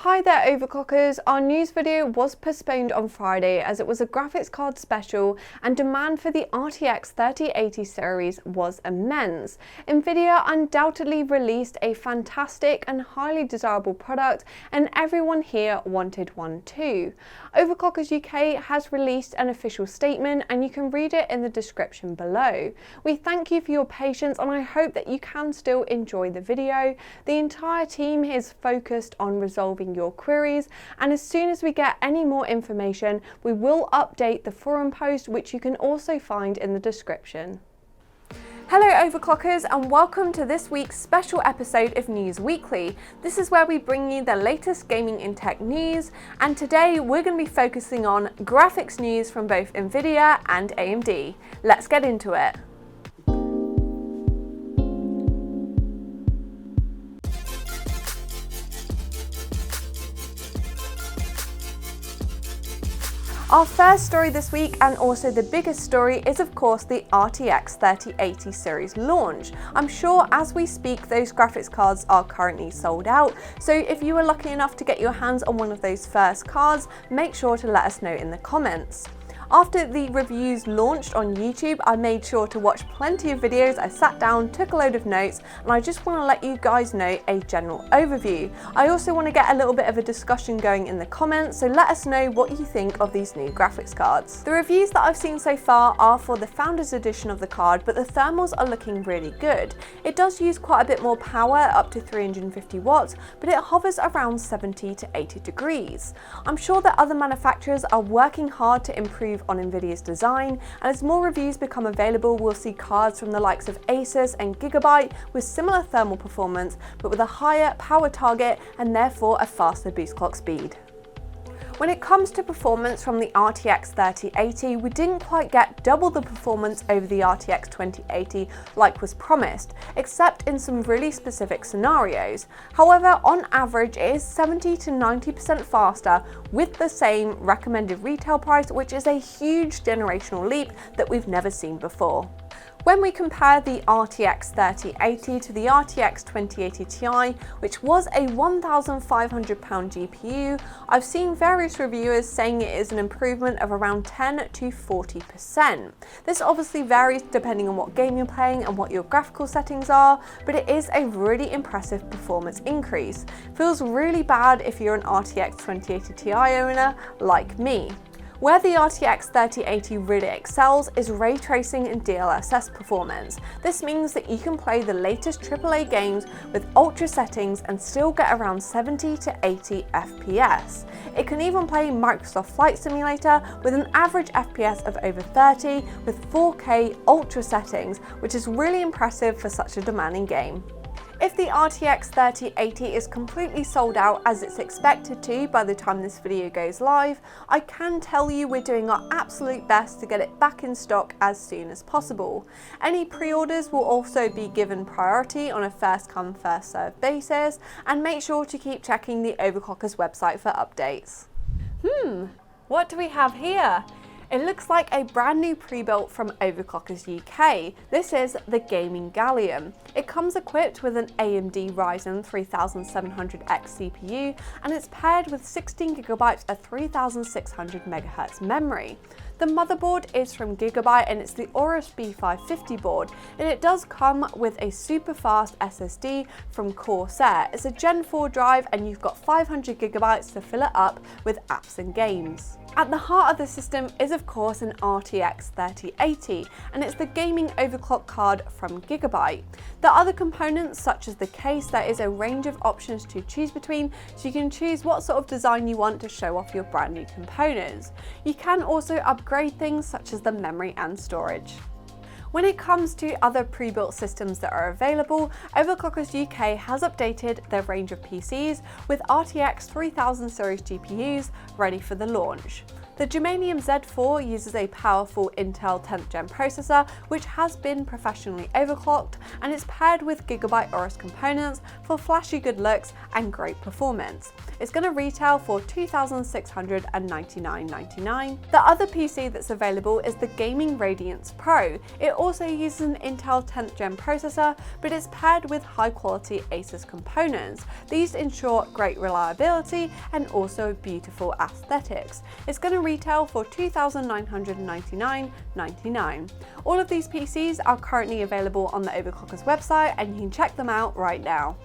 Hi there Overclockers, our news video was postponed on Friday as it was a graphics card special and demand for the RTX 3080 series was immense. Nvidia undoubtedly released a fantastic and highly desirable product and everyone here wanted one too. Overclockers UK has released an official statement and you can read it in the description below. We thank you for your patience and I hope that you can still enjoy the video. The entire team is focused on resolving your queries, and as soon as we get any more information we will update the forum post, which you can also find in the description. Hello Overclockers and welcome to this week's special episode of News Weekly. This is where we bring you the latest gaming and tech news, and today we're going to be focusing on graphics news from both Nvidia and AMD. Let's get into it. Our first story this week, and also the biggest story, is of course the RTX 3080 series launch. I'm sure as we speak those graphics cards are currently sold out, so if you were lucky enough to get your hands on one of those first cards, make sure to let us know in the comments. After the reviews launched on YouTube, I made sure to watch plenty of videos. I sat down, took a load of notes, and I just want to let you guys know a general overview. I also want to get a little bit of a discussion going in the comments, so let us know what you think of these new graphics cards. The reviews that I've seen so far are for the Founders Edition of the card, but the thermals are looking really good. It does use quite a bit more power, up to 350 watts, but it hovers around 70 to 80 degrees. I'm sure that other manufacturers are working hard to improve on Nvidia's design, and as more reviews become available we'll see cards from the likes of Asus and Gigabyte with similar thermal performance but with a higher power target and therefore a faster boost clock speed. When it comes to performance from the RTX 3080, we didn't quite get double the performance over the RTX 2080 like was promised, except in some really specific scenarios. However, on average it is 70 to 90% faster with the same recommended retail price, which is a huge generational leap that we've never seen before. When we compare the RTX 3080 to the RTX 2080 Ti, which was a £1,500 GPU, I've seen various reviewers saying it is an improvement of around 10 to 40%. This obviously varies depending on what game you're playing and what your graphical settings are, but it is a really impressive performance increase. Feels really bad if you're an RTX 2080 Ti owner like me. Where the RTX 3080 really excels is ray tracing and DLSS performance. This means that you can play the latest AAA games with ultra settings and still get around 70 to 80 FPS. It can even play Microsoft Flight Simulator with an average FPS of over 30 with 4K ultra settings, which is really impressive for such a demanding game. If the RTX 3080 is completely sold out as it's expected to by the time this video goes live, I can tell you we're doing our absolute best to get it back in stock as soon as possible. Any pre-orders will also be given priority on a first come first served basis, and make sure to keep checking the Overclockers website for updates. What do we have here? It looks like a brand new pre-built from Overclockers UK. This is the Gaming Galleon. It comes equipped with an AMD Ryzen 3700X CPU and it's paired with 16GB of 3600 MHz memory. The motherboard is from Gigabyte and it's the Aorus B550 board, and it does come with a super fast SSD from Corsair. It's a Gen 4 drive and you've got 500GB to fill it up with apps and games. At the heart of the system is of course an RTX 3080, and it's the gaming overclock card from Gigabyte. The other components such as the case, there is a range of options to choose between, so you can choose what sort of design you want to show off your brand new components. You can also upgrade things such as the memory and storage. When it comes to other pre-built systems that are available, Overclockers UK has updated their range of PCs with RTX 3000 series GPUs ready for the launch. The Germanium Z4 uses a powerful Intel 10th gen processor which has been professionally overclocked, and it's paired with Gigabyte Aorus components for flashy good looks and great performance. It's going to retail for $2,699.99. The other PC that's available is the gaming Radeon Pro. It also uses an Intel 10th gen processor, but it's paired with high quality Asus components. These ensure great reliability and also beautiful aesthetics. It's going to retail for $2,999.99. All of these PCs are currently available on the Overclockers website, and you can check them out right now.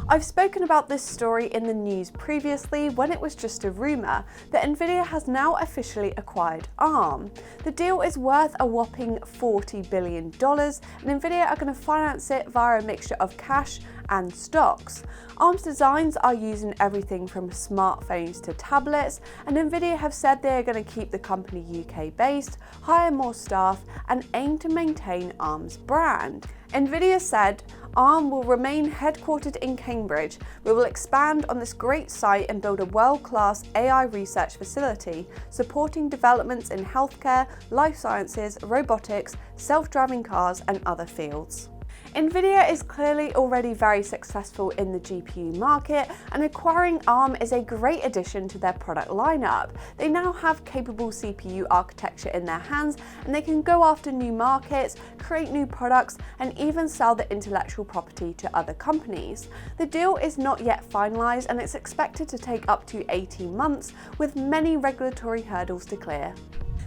I've spoken about this story in the news previously when it was just a rumour that Nvidia has now officially acquired ARM. The deal is worth a whopping $40 billion, and Nvidia are going to finance it via a mixture of cash and stocks. ARM's designs are used in everything from smartphones to tablets, and Nvidia have said they are going to keep the company UK based, hire more staff, and aim to maintain ARM's brand. Nvidia said, ARM will remain headquartered in Cambridge. We will expand on this great site and build a world-class AI research facility, supporting developments in healthcare, life sciences, robotics, self-driving cars, and other fields. Nvidia is clearly already very successful in the GPU market, and acquiring ARM is a great addition to their product lineup. They now have capable CPU architecture in their hands, and they can go after new markets, create new products, and even sell the intellectual property to other companies. The deal is not yet finalized, and it's expected to take up to 18 months, with many regulatory hurdles to clear.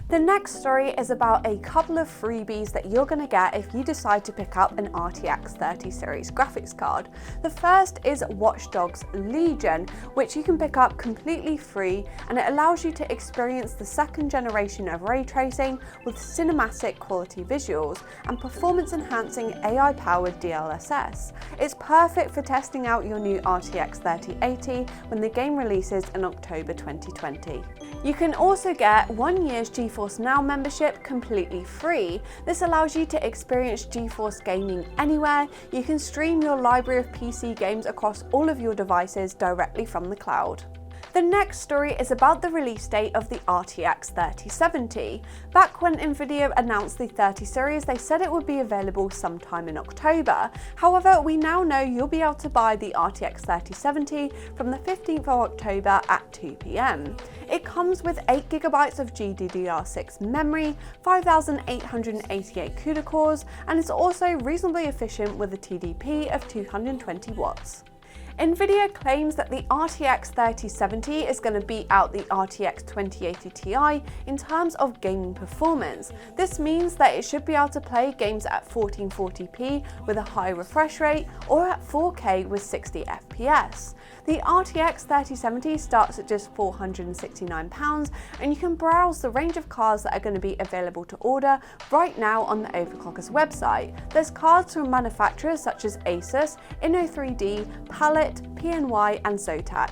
The next story is about a couple of freebies that you're going to get if you decide to pick up an RTX 30 series graphics card. The first is Watch Dogs Legion, which you can pick up completely free, and it allows you to experience the second generation of ray tracing with cinematic quality visuals and performance enhancing AI powered DLSS. It's perfect for testing out your new RTX 3080 when the game releases in October 2020. You can also get 1 year's GeForce Now membership completely free. This allows you to experience GeForce gaming anywhere. You can stream your library of PC games across all of your devices directly from the cloud. The next story is about the release date of the RTX 3070. Back when Nvidia announced the 30 series, they said it would be available sometime in October. However, we now know you'll be able to buy the RTX 3070 from the 15th of October at 2 p.m. It comes with 8GB of GDDR6 memory, 5,888 CUDA cores, and it's also reasonably efficient with a TDP of 220 watts. Nvidia claims that the RTX 3070 is going to beat out the RTX 2080 Ti in terms of gaming performance. This means that it should be able to play games at 1440p with a high refresh rate or at 4K with 60 FPS. The RTX 3070 starts at just £469, and you can browse the range of cards that are going to be available to order right now on the Overclockers website. There's cards from manufacturers such as Asus, Inno3D, Palette, PNY, and Zotac.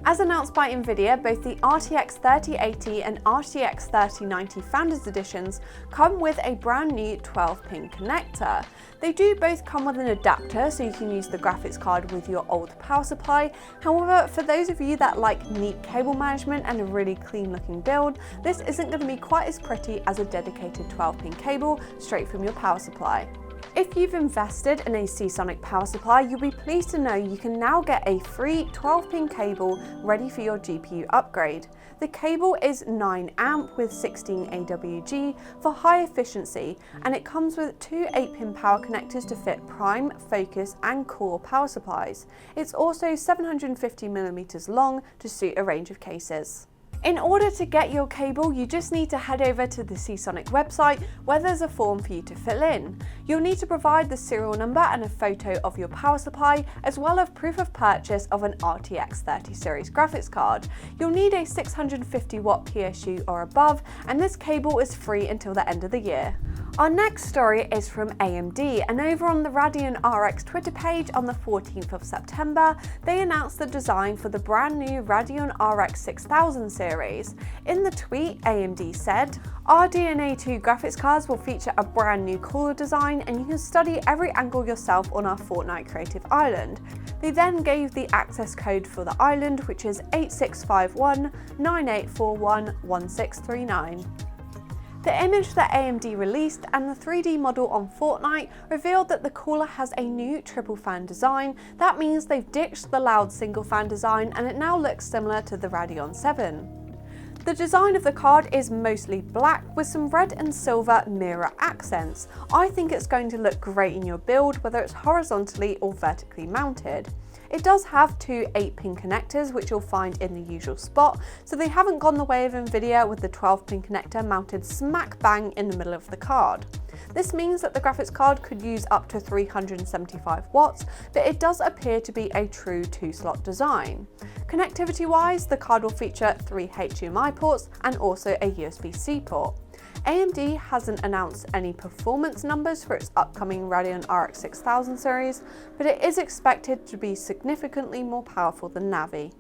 As announced by Nvidia, both the RTX 3080 and RTX 3090 Founders Editions come with a brand new 12-pin connector. They do both come with an adapter, so you can use the graphics card with your old power supply. However, for those of you that like neat cable management and a really clean looking build, this isn't going to be quite as pretty as a dedicated 12-pin cable straight from your power supply. If you've invested in a Seasonic power supply, you'll be pleased to know you can now get a free 12-pin cable ready for your GPU upgrade. The cable is 9 amp with 16 AWG for high efficiency, and it comes with two 8-pin power connectors to fit prime, focus, and core power supplies. It's also 750mm long to suit a range of cases. In order to get your cable, you just need to head over to the Seasonic website where there's a form for you to fill in. You'll need to provide the serial number and a photo of your power supply, as well as proof of purchase of an RTX 30 series graphics card. You'll need a 650 watt PSU or above, and this cable is free until the end of the year. Our next story is from AMD, and over on the Radeon RX Twitter page on the 14th of September, they announced the design for the brand new Radeon RX 6000 series. In the tweet, AMD said, "RDNA 2 graphics cards will feature a brand new cooler design, and you can study every angle yourself on our Fortnite Creative Island." They then gave the access code for the island, which is 865198411639. The image that AMD released and the 3D model on Fortnite revealed that the cooler has a new triple fan design. That means they've ditched the loud single fan design and it now looks similar to the Radeon 7. The design of the card is mostly black with some red and silver mirror accents. I think it's going to look great in your build, whether it's horizontally or vertically mounted. It does have two 8-pin connectors, which you'll find in the usual spot, so they haven't gone the way of Nvidia with the 12-pin connector mounted smack bang in the middle of the card. This means that the graphics card could use up to 375 watts, but it does appear to be a true 2-slot design. Connectivity wise, the card will feature 3 HDMI ports and also a USB-C port. AMD hasn't announced any performance numbers for its upcoming Radeon RX 6000 series, but it is expected to be significantly more powerful than Navi.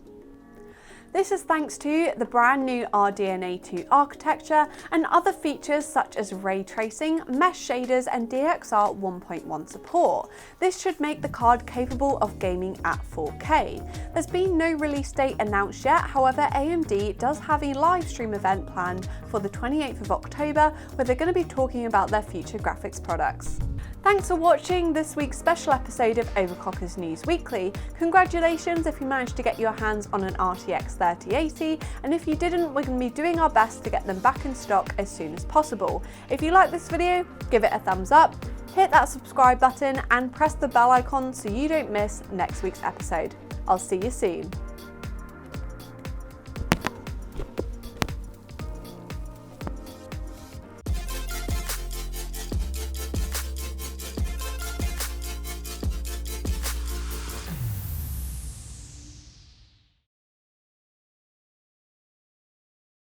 This is thanks to the brand new RDNA 2 architecture and other features such as ray tracing, mesh shaders and DXR 1.1 support. This should make the card capable of gaming at 4K. There's been no release date announced yet, however AMD does have a live stream event planned for the 28th of October where they're going to be talking about their future graphics products. Thanks for watching this week's special episode of Overclockers News Weekly. Congratulations if you managed to get your hands on an RTX 3080, and if you didn't, we're going to be doing our best to get them back in stock as soon as possible. If you like this video, give it a thumbs up, hit that subscribe button and press the bell icon so you don't miss next week's episode. I'll see you soon.